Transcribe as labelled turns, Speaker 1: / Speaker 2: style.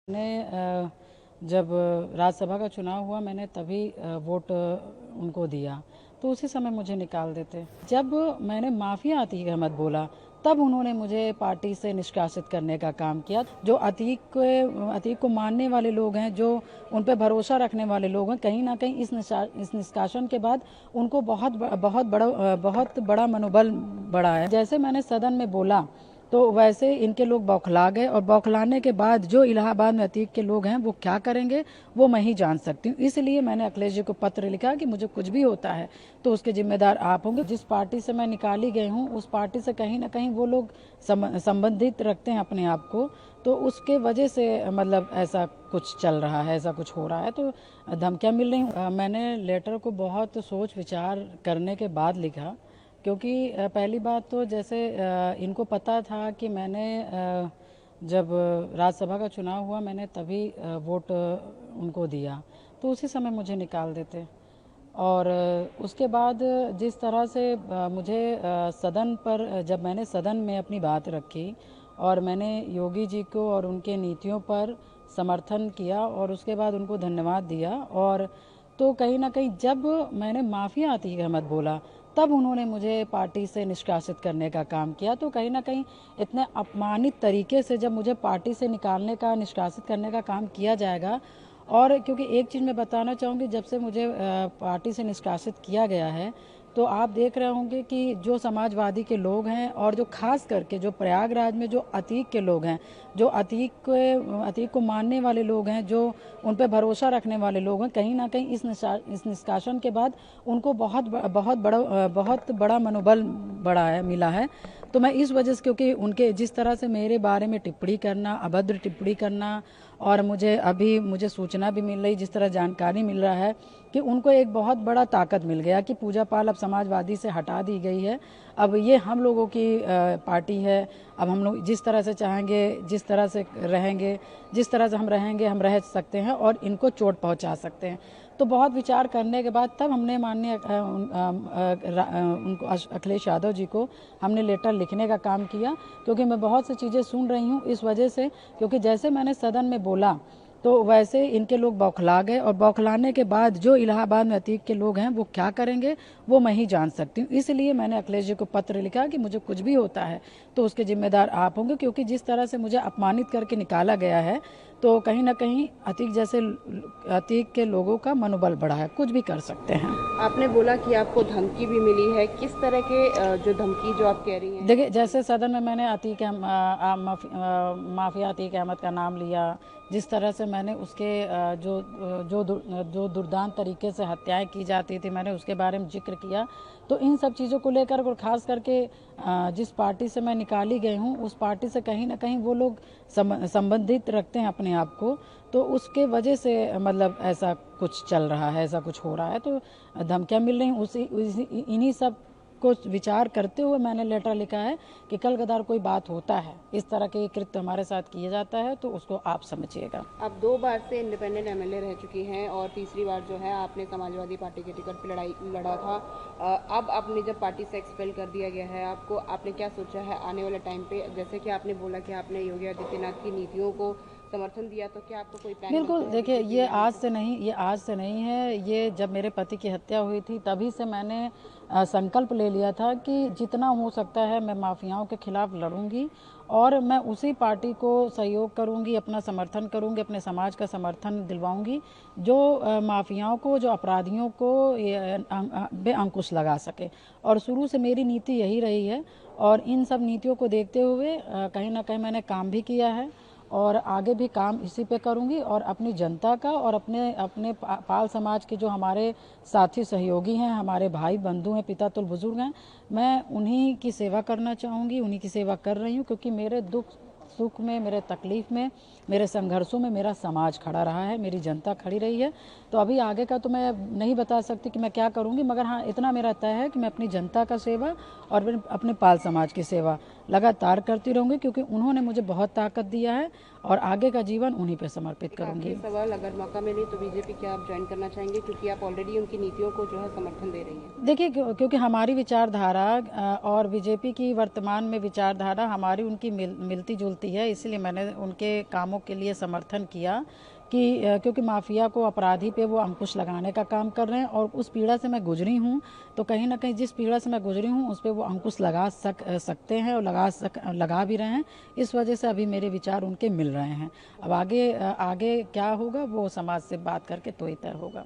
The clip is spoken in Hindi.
Speaker 1: जब राज्यसभा का चुनाव हुआ मैंने तभी वोट उनको दिया, तो उसी समय मुझे निकाल देते। जब मैंने माफिया अतीक अहमद बोला तब उन्होंने मुझे पार्टी से निष्कासित करने का काम किया। जो अतीक को मानने वाले लोग हैं, जो उन पर भरोसा रखने वाले लोग हैं, कहीं ना कहीं इस निष्कासन के बाद उनको बहुत बड़ा मनोबल बढ़ा है। जैसे मैंने सदन में बोला तो वैसे इनके लोग बौखला गए, और बौखलाने के बाद जो इलाहाबाद में अतीक के लोग हैं वो क्या करेंगे वो मैं ही जान सकती हूँ। इसलिए मैंने अखिलेश जी को पत्र लिखा कि मुझे कुछ भी होता है तो उसके जिम्मेदार आप होंगे। जिस पार्टी से मैं निकाली गई हूँ उस पार्टी से कहीं ना कहीं वो लोग संबंधित रखते हैं अपने आप को, तो उसके वजह से मतलब ऐसा कुछ चल रहा है, ऐसा कुछ हो रहा है, तो धमकियाँ मिल रही। मैंने लेटर को बहुत सोच विचार करने के बाद लिखा, क्योंकि पहली बात तो जैसे इनको पता था कि मैंने जब राज्यसभा का चुनाव हुआ मैंने तभी वोट उनको दिया, तो उसी समय मुझे निकाल देते। और उसके बाद जिस तरह से मुझे सदन पर, जब मैंने सदन में अपनी बात रखी और मैंने योगी जी को और उनके नीतियों पर समर्थन किया और उसके बाद उनको धन्यवाद दिया, और तो कहीं ना कहीं जब मैंने माफिया अतीक अहमद बोला तब उन्होंने मुझे पार्टी से निष्कासित करने का काम किया। तो कहीं ना कहीं इतने अपमानित तरीके से जब मुझे पार्टी से निकालने का, निष्कासित करने का काम किया जाएगा, और क्योंकि एक चीज़ मैं बताना चाहूँगी, जब से मुझे पार्टी से निष्कासित किया गया है तो आप देख रहे होंगे कि जो समाजवादी के लोग हैं और जो खास करके जो प्रयागराज में जो अतीक के लोग हैं, जो अतीक को मानने वाले लोग हैं, जो उन पर भरोसा रखने वाले लोग हैं, कहीं ना कहीं इस निष्कासन के बाद उनको बहुत बड़ा मनोबल बढ़ा है, मिला है। तो मैं इस वजह से, क्योंकि उनके जिस तरह से मेरे बारे में टिप्पणी करना, अभद्र टिप्पणी करना, और मुझे सूचना भी मिल रही, जिस तरह जानकारी मिल रहा है कि उनको एक बहुत बड़ा ताकत मिल गया कि पूजा पाल अब समाजवादी से हटा दी गई है, अब ये हम लोगों की पार्टी है। अब हम लोग जिस तरह से चाहेंगे, जिस तरह से रहेंगे, जिस तरह से हम रहेंगे, हम रह सकते हैं और इनको चोट पहुंचा सकते हैं। तो बहुत विचार करने के बाद तब हमने माननीय उनको अखिलेश यादव जी को हमने लेटर लिखने का काम किया, क्योंकि मैं बहुत सी चीज़ें सुन रही हूँ इस वजह से, क्योंकि जैसे मैंने सदन में बोला तो वैसे इनके लोग बौखला गए, और बौखलाने के बाद जो इलाहाबाद में अतीक के लोग हैं वो क्या करेंगे वो मैं ही जान सकती हूँ। इसलिए मैंने अखिलेश जी को पत्र लिखा कि मुझे कुछ भी होता है तो उसके जिम्मेदार आप होंगे, क्योंकि जिस तरह से मुझे अपमानित करके निकाला गया है तो कहीं ना कहीं अतीक के लोगों का मनोबल बढ़ा है, कुछ भी कर सकते हैं।
Speaker 2: आपने बोला कि आपको धमकी भी मिली है, किस तरह के जो धमकी जो आप कह रही हैं?
Speaker 1: देखिए, जैसे सदन में मैंने माफिया अतीक अहमद का नाम लिया, जिस तरह से मैंने उसके जो दुर्दांत तरीके से हत्याएं की जाती थी मैंने उसके बारे में जिक्र किया, तो इन सब चीज़ों को लेकर, और खास करके जिस पार्टी से मैं निकाली गई हूँ उस पार्टी से कहीं ना कहीं वो लोग संबंधित रखते हैं अपने आप को, तो उसके वजह से मतलब ऐसा कुछ चल रहा है, ऐसा कुछ हो रहा है, तो धमकियाँ मिल रही। इन्हीं सब को विचार करते हुए मैंने लेटर लिखा है कि कल कदार कोई बात होता है, इस तरह के कृत्य हमारे साथ किया जाता है तो उसको आप समझिएगा।
Speaker 2: आप 2 बार से इंडिपेंडेंट एमएलए रह चुकी हैं और तीसरी बार जो है आपने समाजवादी पार्टी के टिकट पर लड़ा था। अब आपने जब पार्टी से एक्सपेल कर दिया गया है आपको, आपने क्या सोचा है आने वाले टाइम पे? जैसे कि आपने बोला कि आपने योगी आदित्यनाथ की नीतियों को समर्थन दिया, तो क्या आपको कोई प्लान?
Speaker 1: बिल्कुल, देखिए ये आज से नहीं है, ये जब मेरे पति की हत्या हुई थी तभी से मैंने संकल्प ले लिया था कि जितना हो सकता है मैं माफियाओं के खिलाफ लड़ूंगी, और मैं उसी पार्टी को सहयोग करूंगी, अपना समर्थन करूंगी, अपने समाज का समर्थन दिलवाऊंगी जो माफियाओं को, जो अपराधियों को बेअंकुश लगा सके। और शुरू से मेरी नीति यही रही है, और इन सब नीतियों को देखते हुए कहीं ना कहीं मैंने काम भी किया है और आगे भी काम इसी पे करूंगी, और अपनी जनता का और अपने अपने पाल समाज के जो हमारे साथी सहयोगी हैं, हमारे भाई बंधु हैं, पिता तुल्य बुजुर्ग हैं, मैं उन्हीं की सेवा करना चाहूँगी, उन्हीं की सेवा कर रही हूँ, क्योंकि मेरे दुख सुख में, मेरे तकलीफ में, मेरे संघर्षों में मेरा समाज खड़ा रहा है, मेरी जनता खड़ी रही है। तो अभी आगे का तो मैं नहीं बता सकती कि मैं क्या करूँगी, मगर हाँ इतना मेरा तय है कि मैं अपनी जनता का सेवा और अपने पाल समाज की सेवा लगातार करती रहूंगी, क्योंकि उन्होंने मुझे बहुत ताकत दिया है और आगे का जीवन उन्हीं पे समर्पित करूंगी।
Speaker 2: आखिरी सवाल, अगर मौका मिले तो बीजेपी क्या आप ज्वाइन करना चाहेंगे, क्योंकि आप ऑलरेडी उनकी नीतियों को जो है समर्थन दे रही हैं?
Speaker 1: देखिए, क्योंकि हमारी विचारधारा और बीजेपी की वर्तमान में विचारधारा हमारी उनकी मिलती जुलती है, इसलिए मैंने उनके कामों के लिए समर्थन किया कि क्योंकि माफिया को, अपराधी पे वो अंकुश लगाने का काम कर रहे हैं और उस पीड़ा से मैं गुजरी हूँ, तो कहीं ना कहीं जिस पीड़ा से मैं गुजरी हूँ उस पर वो अंकुश लगा सकते हैं और लगा भी रहे हैं। इस वजह से अभी मेरे विचार उनके मिल रहे हैं। अब आगे आगे क्या होगा वो समाज से बात करके तो ही तय होगा।